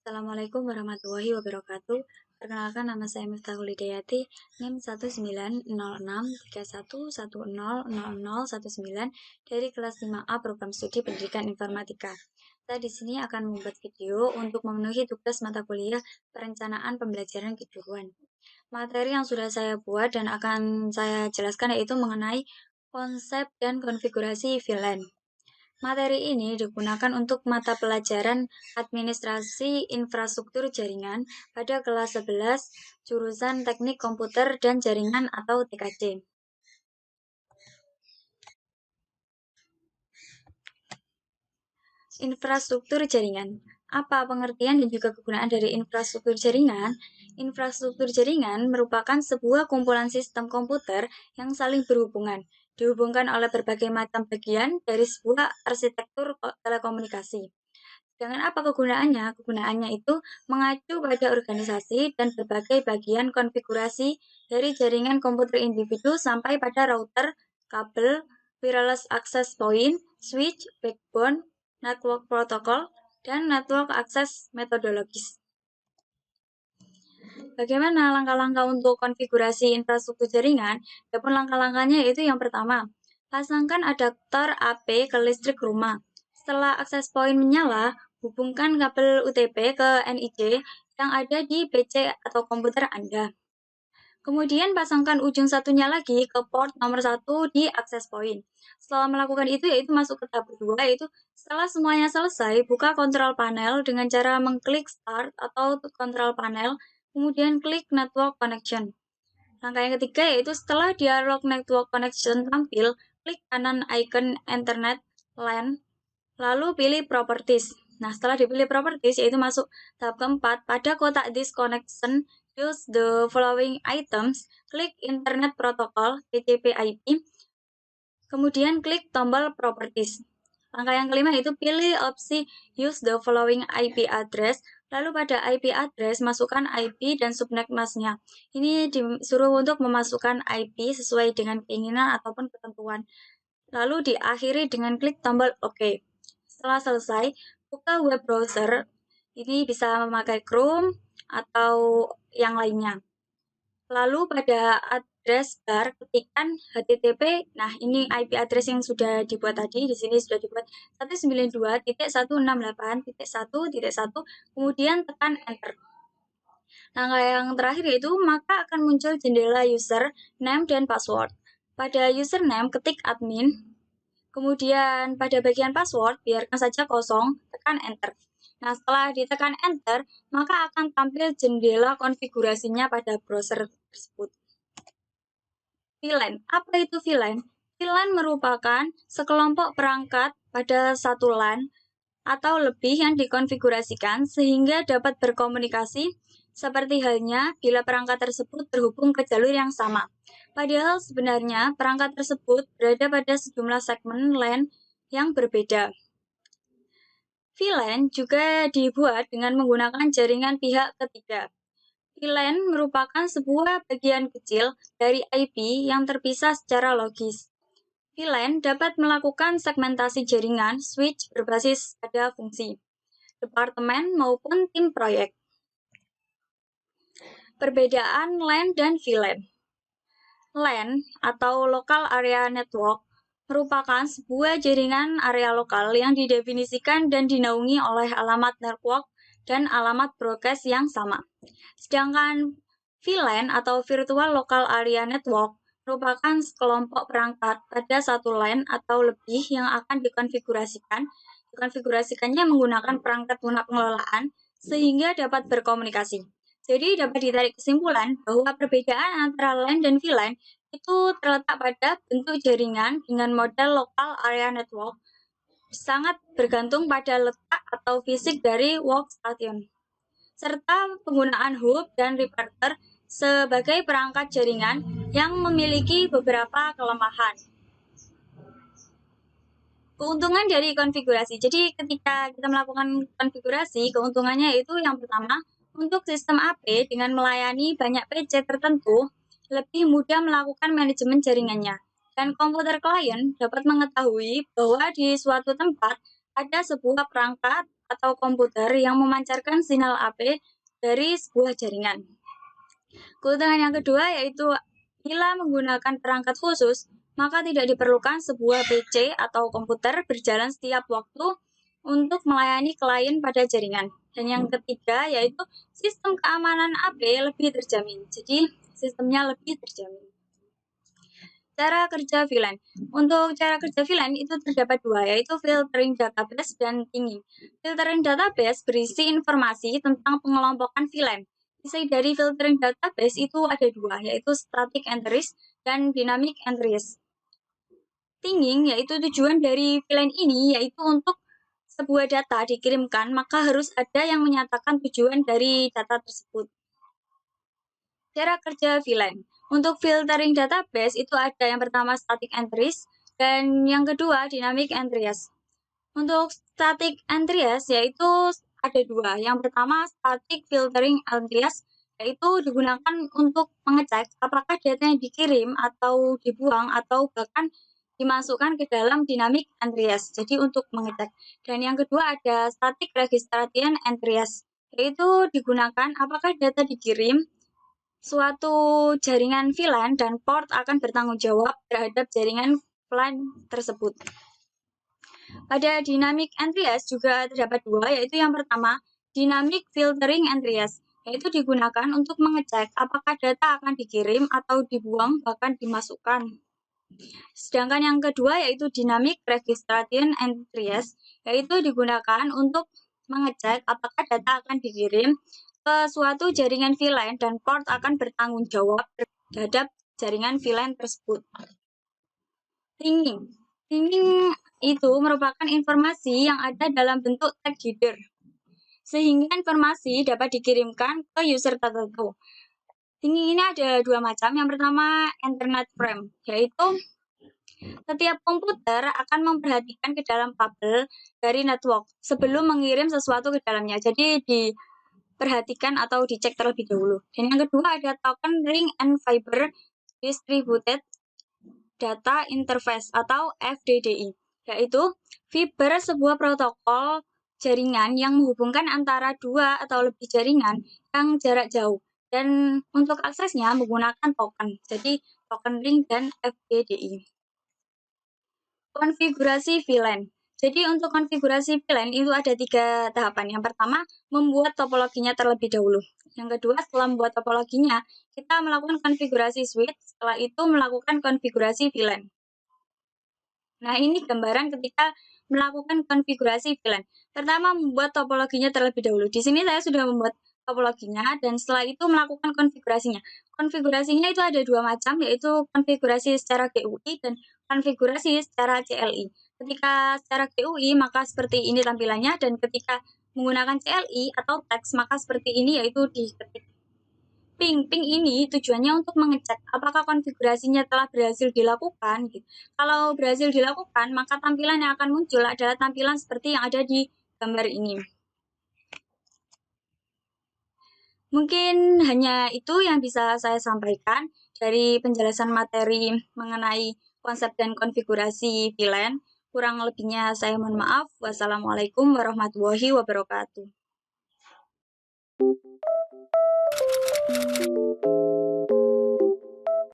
Assalamualaikum warahmatullahi wabarakatuh. Perkenalkan nama saya Miftahul Hidayati, NIM 1906311000019 dari kelas 5A Program Studi Pendidikan Informatika. Saya di sini akan membuat video untuk memenuhi tugas mata kuliah Perencanaan Pembelajaran Kejuruan. Materi yang sudah saya buat dan akan saya jelaskan yaitu mengenai konsep dan konfigurasi VLAN. Materi ini digunakan untuk mata pelajaran Administrasi Infrastruktur Jaringan pada kelas 11 jurusan Teknik Komputer dan Jaringan atau TKJ. Infrastruktur jaringan. Apa pengertian dan juga kegunaan dari infrastruktur jaringan? Infrastruktur jaringan merupakan sebuah kumpulan sistem komputer yang saling berhubungan, dihubungkan oleh berbagai macam bagian dari sebuah arsitektur telekomunikasi. Dengan apa kegunaannya? Kegunaannya itu mengacu pada organisasi dan berbagai bagian konfigurasi dari jaringan komputer individu sampai pada router, kabel, wireless access point, switch, backbone, network protocol, dan network access metodologis. Bagaimana langkah-langkah untuk konfigurasi infrastruktur jaringan? Adapun langkah-langkahnya yaitu yang pertama, pasangkan adaptor AP ke listrik rumah. Setelah akses point menyala, hubungkan kabel UTP ke NIC yang ada di PC atau komputer Anda. Kemudian pasangkan ujung satunya lagi ke port nomor 1 di access point. Setelah melakukan itu yaitu masuk ke tahap kedua, yaitu setelah semuanya selesai, buka control panel dengan cara mengklik start atau control panel, kemudian klik network connection. Langkah yang ketiga yaitu setelah dialog network connection tampil, klik kanan icon internet LAN, lalu pilih properties. Nah, setelah dipilih properties yaitu masuk tahap keempat, pada kotak this connection use the following items, klik internet protocol TCP/IP, kemudian klik tombol properties. Langkah yang kelima itu pilih opsi use the following IP address, lalu pada IP address masukkan IP dan subnet masnya. Ini disuruh untuk memasukkan IP sesuai dengan keinginan ataupun ketentuan. Lalu diakhiri dengan klik tombol OK. Setelah selesai, buka web browser. Ini bisa memakai Chrome atau yang lainnya. Lalu pada address bar ketikkan HTTP. Nah, ini IP address yang sudah dibuat tadi. Di sini sudah dibuat 192.168.1.1, kemudian tekan enter. Langkah yang terakhir yaitu maka akan muncul jendela user, name, dan password. Pada username ketik admin, kemudian pada bagian password biarkan saja kosong, tekan enter. Nah, setelah ditekan enter, maka akan tampil jendela konfigurasinya pada browser tersebut. VLAN. Apa itu VLAN? VLAN merupakan sekelompok perangkat pada satu LAN atau lebih yang dikonfigurasikan sehingga dapat berkomunikasi seperti halnya bila perangkat tersebut terhubung ke jalur yang sama. Padahal sebenarnya perangkat tersebut berada pada sejumlah segmen LAN yang berbeda. VLAN juga dibuat dengan menggunakan jaringan pihak ketiga. VLAN merupakan sebuah bagian kecil dari IP yang terpisah secara logis. VLAN dapat melakukan segmentasi jaringan switch berbasis pada fungsi, departemen maupun tim proyek. Perbedaan LAN dan VLAN. LAN atau Local Area Network merupakan sebuah jaringan area lokal yang didefinisikan dan dinaungi oleh alamat network dan alamat broadcast yang sama. Sedangkan VLAN atau Virtual Local Area Network merupakan sekelompok perangkat pada satu LAN atau lebih yang akan dikonfigurasikan. Dikonfigurasikannya menggunakan perangkat lunak pengelolaan sehingga dapat berkomunikasi. Jadi dapat ditarik kesimpulan bahwa perbedaan antara LAN dan VLAN itu terletak pada bentuk jaringan dengan model Local Area Network, sangat bergantung pada letak atau fisik dari workstation, serta penggunaan hub dan repeater sebagai perangkat jaringan yang memiliki beberapa kelemahan. Keuntungan dari konfigurasi. Jadi ketika kita melakukan konfigurasi, keuntungannya itu yang pertama, untuk sistem AP dengan melayani banyak PC tertentu, lebih mudah melakukan manajemen jaringannya. Dan komputer klien dapat mengetahui bahwa di suatu tempat ada sebuah perangkat atau komputer yang memancarkan sinyal AP dari sebuah jaringan. Keuntungan yang kedua yaitu bila menggunakan perangkat khusus, maka tidak diperlukan sebuah PC atau komputer berjalan setiap waktu untuk melayani klien pada jaringan. Dan yang ketiga yaitu sistem keamanan AP lebih terjamin. Jadi sistemnya lebih terjamin. Cara kerja VLAN. Untuk cara kerja VLAN itu terdapat dua, yaitu filtering database dan pinging. Filtering database berisi informasi tentang pengelompokan VLAN. Isi dari filtering database itu ada dua, yaitu static entries dan dynamic entries. Pinging yaitu tujuan dari VLAN ini yaitu untuk sebuah data dikirimkan, maka harus ada yang menyatakan tujuan dari data tersebut. Cara kerja VLAN. Untuk filtering database itu ada yang pertama static entries dan yang kedua dynamic entries. Untuk static entries yaitu ada dua. Yang pertama static filtering entries yaitu digunakan untuk mengecek apakah data yang dikirim atau dibuang atau bahkan dimasukkan ke dalam dynamic entries. Jadi untuk mengecek. Dan yang kedua ada static registration entries yaitu digunakan apakah data dikirim suatu jaringan VLAN dan port akan bertanggung jawab terhadap jaringan VLAN tersebut. Pada dynamic entries juga terdapat dua, yaitu yang pertama, dynamic filtering entries, yaitu digunakan untuk mengecek apakah data akan dikirim atau dibuang bahkan dimasukkan. Sedangkan yang kedua yaitu dynamic registration entries, yaitu digunakan untuk mengecek apakah data akan dikirim ke suatu jaringan VLAN dan port akan bertanggung jawab terhadap jaringan VLAN tersebut. Pinging. Pinging itu merupakan informasi yang ada dalam bentuk tag header, sehingga informasi dapat dikirimkan ke user tertentu. Pinging ini ada dua macam. Yang pertama, Ethernet frame, yaitu setiap komputer akan memperhatikan ke dalam kabel dari network sebelum mengirim sesuatu ke dalamnya. Jadi diperhatikan atau dicek terlebih dahulu. Dan yang kedua ada token ring and fiber distributed data interface atau FDDI, yaitu fiber sebuah protokol jaringan yang menghubungkan antara dua atau lebih jaringan yang jarak jauh. Dan untuk aksesnya menggunakan token. Jadi token ring dan FDDI. Konfigurasi VLAN. Jadi untuk konfigurasi VLAN itu ada 3 tahapan. Yang pertama, membuat topologinya terlebih dahulu. Yang kedua, setelah membuat topologinya, kita melakukan konfigurasi switch, setelah itu melakukan konfigurasi VLAN. Nah, ini gambaran ketika melakukan konfigurasi VLAN. Pertama, membuat topologinya terlebih dahulu. Di sini saya sudah membuat topologinya dan setelah itu melakukan konfigurasinya. Konfigurasinya itu ada dua macam, yaitu konfigurasi secara GUI dan konfigurasi secara CLI. Ketika secara GUI maka seperti ini tampilannya, dan ketika menggunakan CLI atau teks maka seperti ini, yaitu diketik. Ping ini tujuannya untuk mengecek apakah konfigurasinya telah berhasil dilakukan. Kalau berhasil dilakukan, maka tampilan yang akan muncul adalah tampilan seperti yang ada di gambar ini. Mungkin hanya itu yang bisa saya sampaikan dari penjelasan materi mengenai konsep dan konfigurasi VLAN. Kurang lebihnya saya mohon maaf. Wassalamualaikum warahmatullahi wabarakatuh.